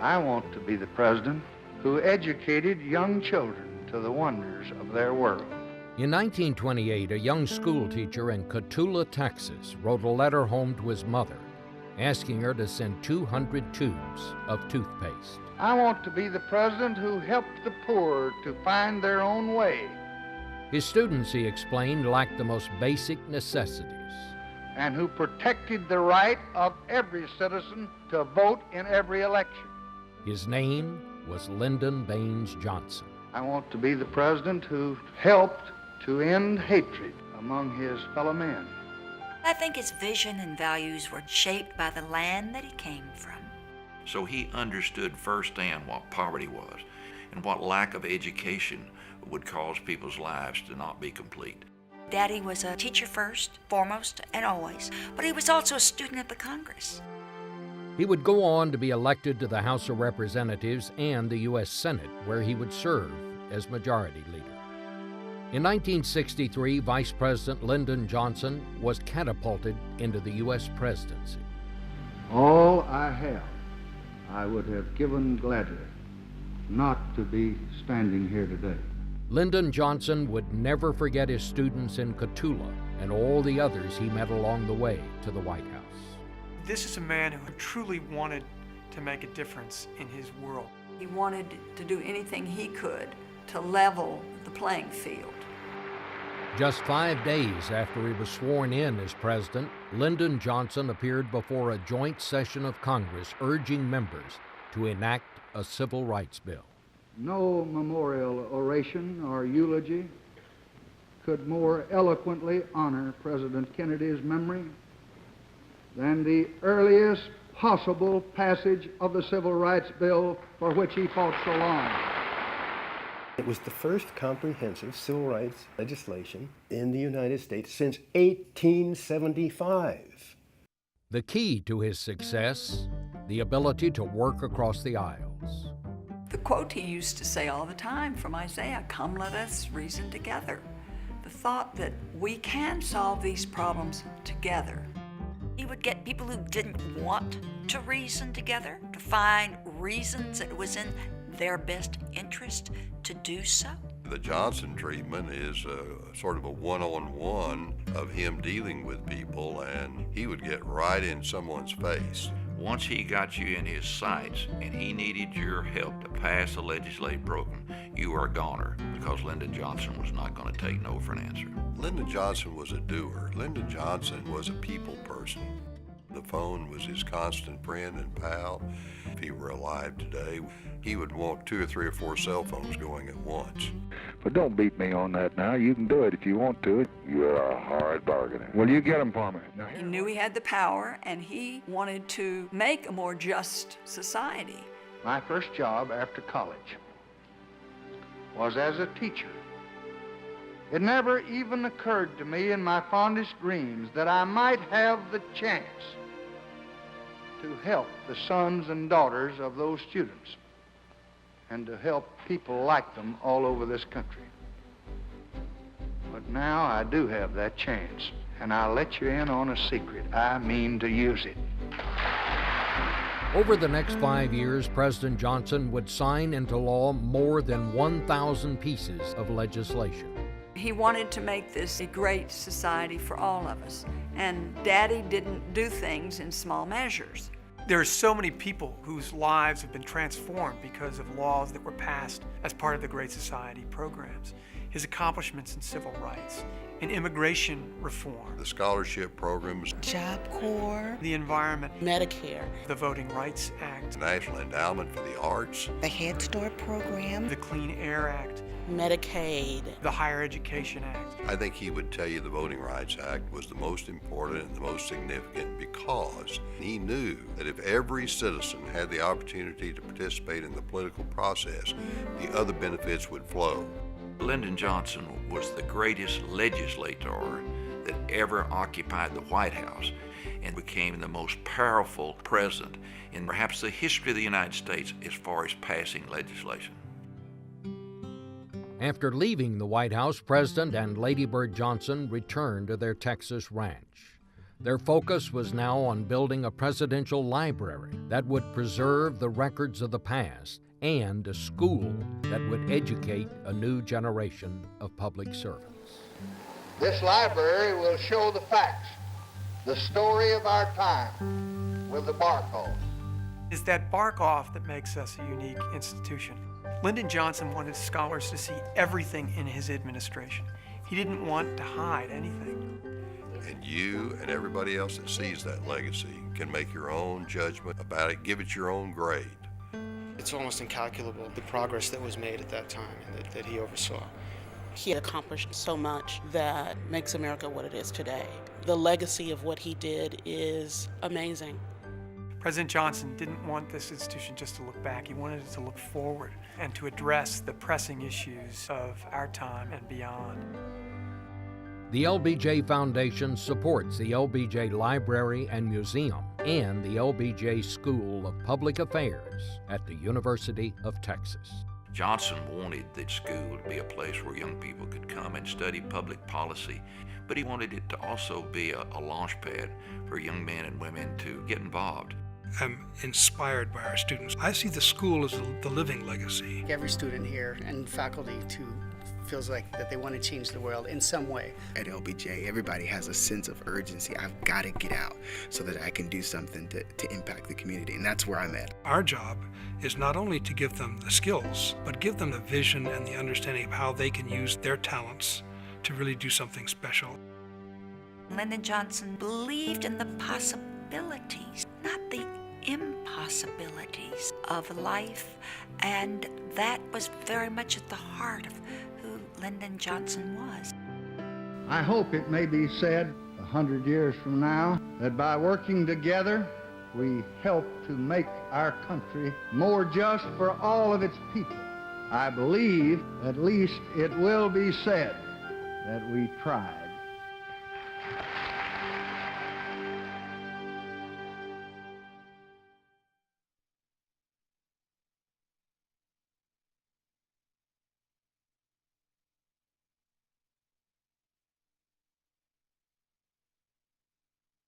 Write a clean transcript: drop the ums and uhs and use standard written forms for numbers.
I want to be the president who educated young children to the wonders of their world. In 1928, a young school teacher in Cotulla, Texas, wrote a letter home to his mother, asking her to send 200 tubes of toothpaste. I want to be the president who helped the poor to find their own way. His students, he explained, lacked the most basic necessities. And who protected the right of every citizen to vote in every election. His name was Lyndon Baines Johnson. I want to be the president who helped to end hatred among his fellow men. I think his vision and values were shaped by the land that he came from. So he understood firsthand what poverty was and what lack of education would cause people's lives to not be complete. Daddy was a teacher first, foremost, and always, but he was also a student of the Congress. He would go on to be elected to the House of Representatives and the U.S. Senate, where he would serve as Majority Leader. In 1963, Vice President Lyndon Johnson was catapulted into the U.S. presidency. All I have, I would have given gladly not to be standing here today. Lyndon Johnson would never forget his students in Cotulla and all the others he met along the way to the White House. This is a man who truly wanted to make a difference in his world. He wanted to do anything he could to level the playing field. Just 5 days after he was sworn in as president, Lyndon Johnson appeared before a joint session of Congress urging members to enact a civil rights bill. No memorial oration or eulogy could more eloquently honor President Kennedy's memory than the earliest possible passage of the Civil Rights Bill for which he fought so long. It was the first comprehensive civil rights legislation in the United States since 1875. The key to his success, the ability to work across the aisles. The quote he used to say all the time from Isaiah, "Come, let us reason together." The thought that we can solve these problems together. He would get people who didn't want to reason together, to find reasons that it was in their best interest to do so. The Johnson treatment is sort of a one-on-one of him dealing with people, and he would get right in someone's face. Once he got you in his sights and he needed your help to pass a legislative program, you were a goner, because Lyndon Johnson was not going to take no for an answer. Lyndon Johnson was a doer. Lyndon Johnson was a people person. The phone was his constant friend and pal. If he were alive today, he would want 2 or 3 or 4 cell phones going at once. But don't beat me on that now. You can do it if you want to. You're a hard bargainer. Well, you get them for me. He knew he had the power, and he wanted to make a more just society. My first job after college was as a teacher. It never even occurred to me in my fondest dreams that I might have the chance to help the sons and daughters of those students and to help people like them all over this country. But now I do have that chance, and I'll let you in on a secret. I mean to use it. Over the next 5 years, President Johnson would sign into law more than 1,000 pieces of legislation. He wanted to make this a great society for all of us, and Daddy didn't do things in small measures. There are so many people whose lives have been transformed because of laws that were passed as part of the Great Society programs. His accomplishments in civil rights, in immigration reform, The scholarship programs, Job Corps, the environment, Medicare, the Voting Rights Act, the National Endowment for the Arts, the Head Start program, the Clean Air Act, Medicaid, the Higher Education Act. I think he would tell you the Voting Rights Act was the most important and the most significant because he knew that if every citizen had the opportunity to participate in the political process, the other benefits would flow. Lyndon Johnson was the greatest legislator that ever occupied the White House and became the most powerful president in perhaps the history of the United States as far as passing legislation. After leaving the White House, President and Lady Bird Johnson returned to their Texas ranch. Their focus was now on building a presidential library that would preserve the records of the past and a school that would educate a new generation of public servants. This library will show the facts, the story of our time, with the bark off. It's that bark off that makes us a unique institution. Lyndon Johnson wanted scholars to see everything in his administration. He didn't want to hide anything. And you and everybody else that sees that legacy can make your own judgment about it, give it your own grade. It's almost incalculable, the progress that was made at that time and that he oversaw. He accomplished so much that makes America what it is today. The legacy of what he did is amazing. President Johnson didn't want this institution just to look back. He wanted it to look forward and to address the pressing issues of our time and beyond. The LBJ Foundation supports the LBJ Library and Museum and the LBJ School of Public Affairs at the University of Texas. Johnson wanted the school to be a place where young people could come and study public policy, but he wanted it to also be a launch pad for young men and women to get involved. I'm inspired by our students. I see the school as the living legacy. Every student here and faculty too feels like that they want to change the world in some way. At LBJ, everybody has a sense of urgency. I've got to get out so that I can do something to impact the community, and that's where I'm at. Our job is not only to give them the skills, but give them the vision and the understanding of how they can use their talents to really do something special. Lyndon Johnson believed in the possibilities, not the impossibilities of life, and that was very much at the heart of who Lyndon Johnson was. I hope it may be said 100 years from now that by working together, we help to make our country more just for all of its people. I believe at least it will be said that we tried